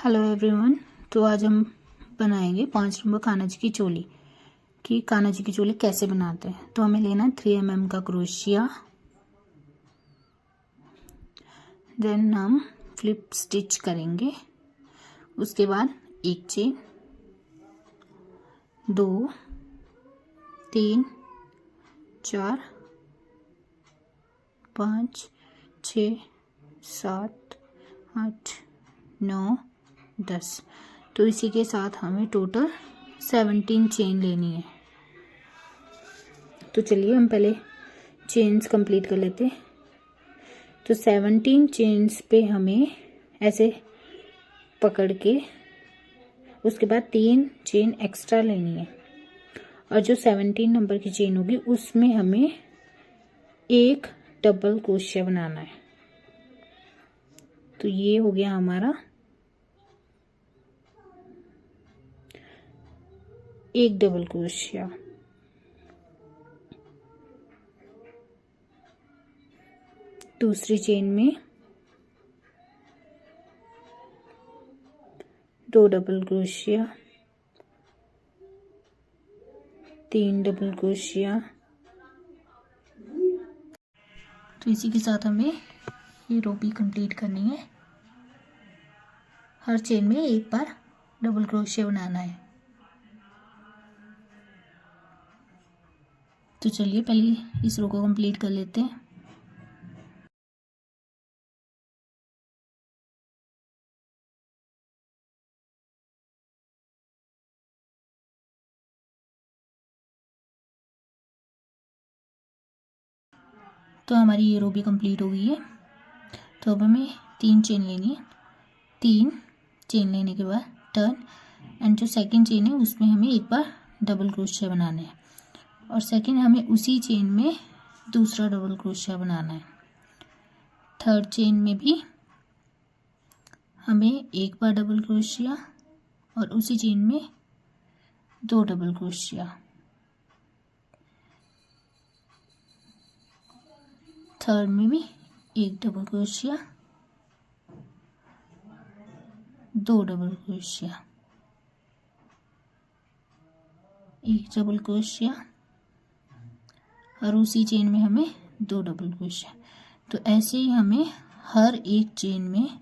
Hello everyone. तो आज हम बनाएंगे 5 नंबर कान्हा जी की चोली कि कान्हा जी की चोली कैसे बनाते हैं। तो हमें लेना है 3 mm का क्रोशिया। देन हम फ्लिप स्टिच करेंगे। उसके बाद एक चेन, 2, 3, 4, 5, 6, 7, 8, 9, 10। तो इसी के साथ हमें टोटल 17 चेन लेनी है। तो चलिए हम पहले चेन्स कंप्लीट कर लेते हैं। तो 17 चेन्स पे हमें ऐसे पकड़ के उसके बाद 3 चेन एक्स्ट्रा लेनी है और जो 17 नंबर की चेन होगी उसमें हमें एक डबल क्रोशिया बनाना है। तो ये हो गया हमारा एक डबल क्रोशिया। दूसरी चेन में 2 डबल क्रोशिया, 3 डबल क्रोशिया। तो इसी के साथ हमें ये रो भी कंप्लीट करनी है। हर चेन में एक बार डबल क्रोशिया बनाना है। तो चलिए पहले इस रो को कंप्लीट कर लेते हैं। तो हमारी ये रो भी कंप्लीट हो गई है। तो अब हमें 3 चेन लेनी है। 3 चेन लेने के बाद टर्न एंड जो सेकंड चेन है उसमें हमें एक बार डबल क्रोशिया बनाना है और सेकंड हमें उसी चेन में दूसरा डबल क्रोशिया बनाना है। थर्ड चेन में भी हमें एक बार डबल क्रोशिया और उसी चेन में 2 डबल क्रोशिया। थर्ड में भी एक डबल क्रोशिया, 2 डबल क्रोशिया, एक डबल क्रोशिया और उसी चेन में हमें 2 डबल क्रोशिया। तो ऐसे ही हमें हर एक चेन में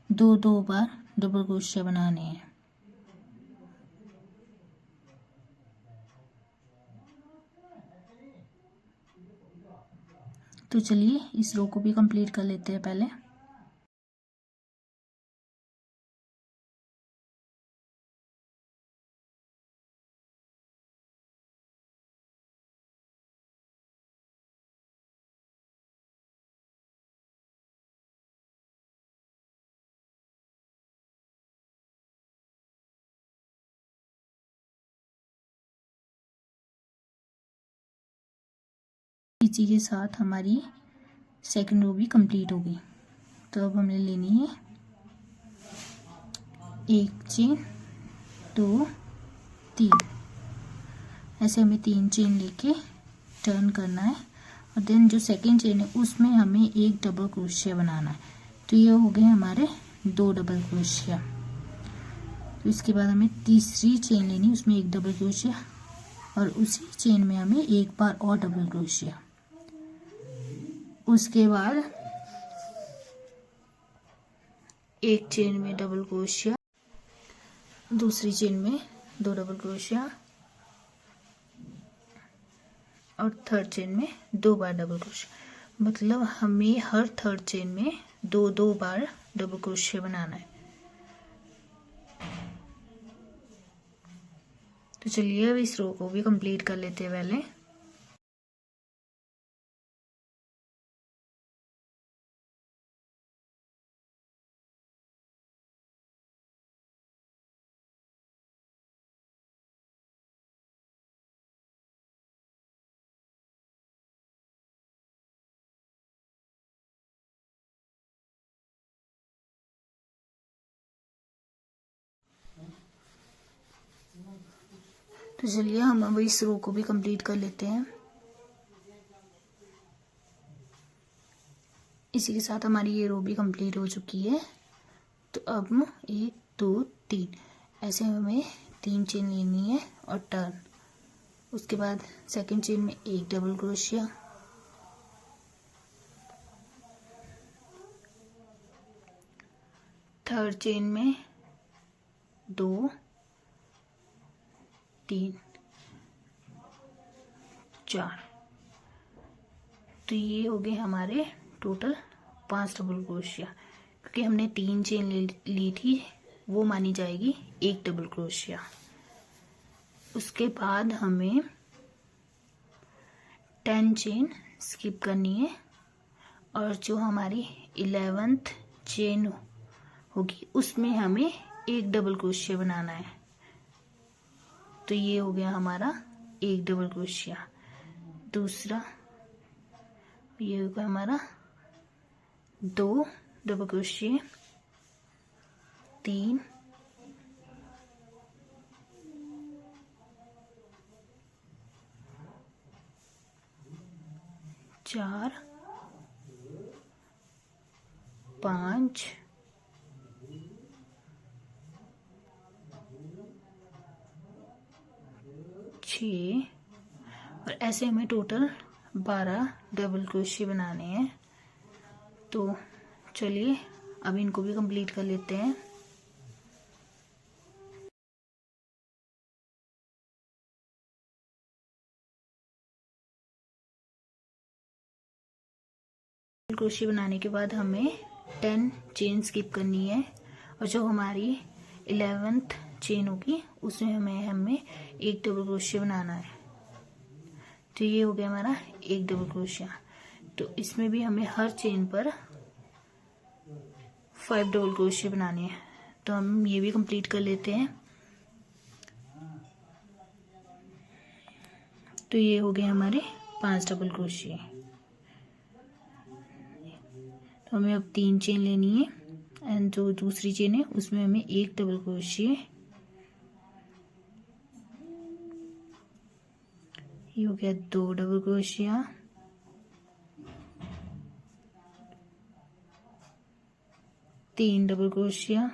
2-2 बार डबल क्रोशिया बनाने हैं। तो चलिए इस रो को भी कंप्लीट कर लेते हैं पहले। इसी के साथ हमारी सेकंड रो भी कंप्लीट हो गई। तो अब हमें लेनी है एक चेन, 2, 3। ऐसे हमें 3 चेन लेके टर्न करना है और देन जो सेकंड चेन है उसमें हमें एक डबल क्रोशिया बनाना है। तो ये हो गए हमारे 2 डबल क्रोशिया। तो इसके बाद हमें तीसरी चेन लेनी, उसमें एक डबल क्रोशिया और उसी चेन में हमें एक बार और डबल क्रोशिया। उसके बाद एक चेन में डबल क्रोशिया, दूसरी चेन में 2 डबल क्रोशिया और थर्ड चेन में 2 बार डबल क्रोशिया। मतलब हमें हर थर्ड चेन में 2-2 बार डबल क्रोशिया बनाना है। तो चलिए अब इस रो को भी कंप्लीट कर लेते हैं पहले। तो चलिए हम अब इस रो को भी कंप्लीट कर लेते हैं। इसी के साथ हमारी ये रो भी कंप्लीट हो चुकी है। तो अब 1 2 3, ऐसे हमें 3 चेन लेनी है और टर्न। उसके बाद सेकंड चेन में एक डबल क्रोशिया, थर्ड चेन में 2 3 4। तो ये हो गए हमारे टोटल 5 डबल क्रोशिया, क्योंकि हमने 3 चेन ली थी, वो मानी जाएगी एक डबल क्रोशिया। उसके बाद हमें 10 चेन स्किप करनी है और जो हमारी 11th चेन होगी उसमें हमें एक डबल क्रोशिया बनाना है। तो ये हो गया हमारा एक डबल क्रोशिया। दूसरा ये होगा हमारा 2 डबल क्रोशिया, 3 4 5 6 और ऐसे हमें टोटल 12 डबल क्रोशिया बनाने हैं। तो चलिए अब इनको भी कंप्लीट कर लेते हैं। क्रोशिया बनाने के बाद हमें 10 चेन स्किप करनी है और जो हमारी 11th चेन होगी उसमें हमें एक डबल क्रोशिया बनाना है। तो ये हो गया हमारा एक डबल क्रोशिया। तो इसमें भी हमें हर चेन पर 5 डबल क्रोशिया बनाने हैं। तो हम ये भी कंप्लीट कर लेते हैं। तो ये हो गए हमारे 5 डबल क्रोशिया। तो हमें अब 3 चेन लेनी है एंड जो दूसरी चेन है उसमें हमें एक डबल क्रोशिया, ये हो गया 2 डबल क्रोशिया, 3 डबल क्रोशिया।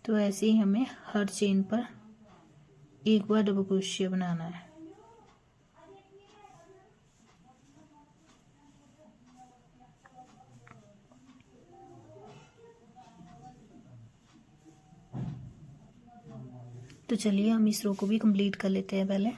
तो ऐसे ही हमें हर चेन पर एक बार डबल क्रोशिया बनाना है। तो चलिए हम इस रो को भी कंप्लीट कर लेते हैं पहले।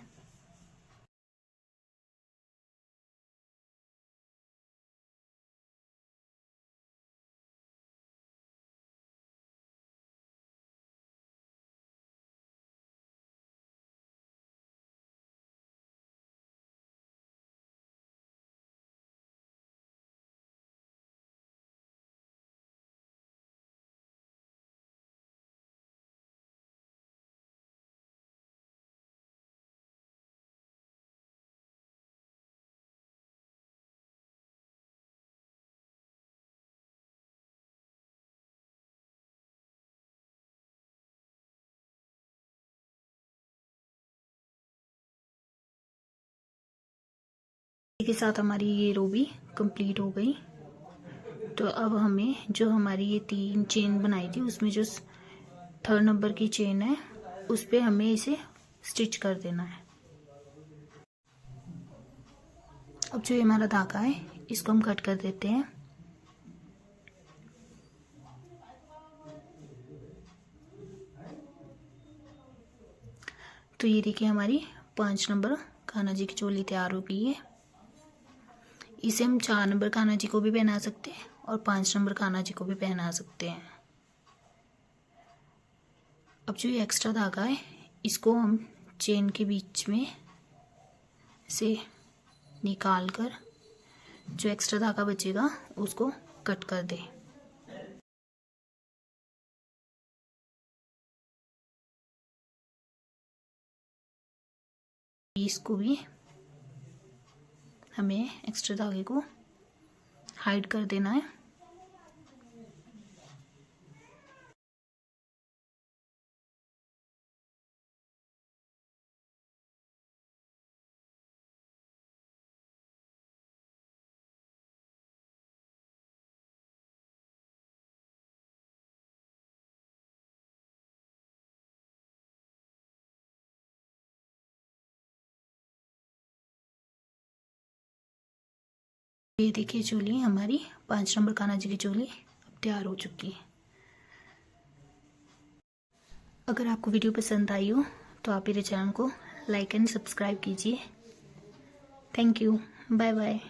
के साथ हमारी ये रो भी कंप्लीट हो गई। तो अब हमें जो हमारी ये 3 चेन बनाई थी उसमें जो 3rd नंबर की चेन है उस पे हमें इसे स्टिच कर देना है। अब जो ये हमारा धागा है इसको हम कट कर देते हैं। तो ये देखिए हमारी 5 नंबर कान्हा जी की चोली तैयार हो गई है। इसे हम 4 नंबर कान्हा जी को भी पहना सकते हैं और 5 नंबर कान्हा जी को भी पहना सकते हैं। अब जो ये एक्स्ट्रा धागा है इसको हम चेन के बीच में से निकाल कर जो एक्स्ट्रा धागा बचेगा उसको कट कर दें। इसको भी हमें एक्स्ट्रा धागे को हाइड कर देना है। ये देखिए चोली हमारी 5 नंबर कान्हा जी की चोली अब तैयार हो चुकी है। अगर आपको वीडियो पसंद आई हो तो आप मेरे चैनल को लाइक एंड सब्सक्राइब कीजिए। Thank you, bye bye.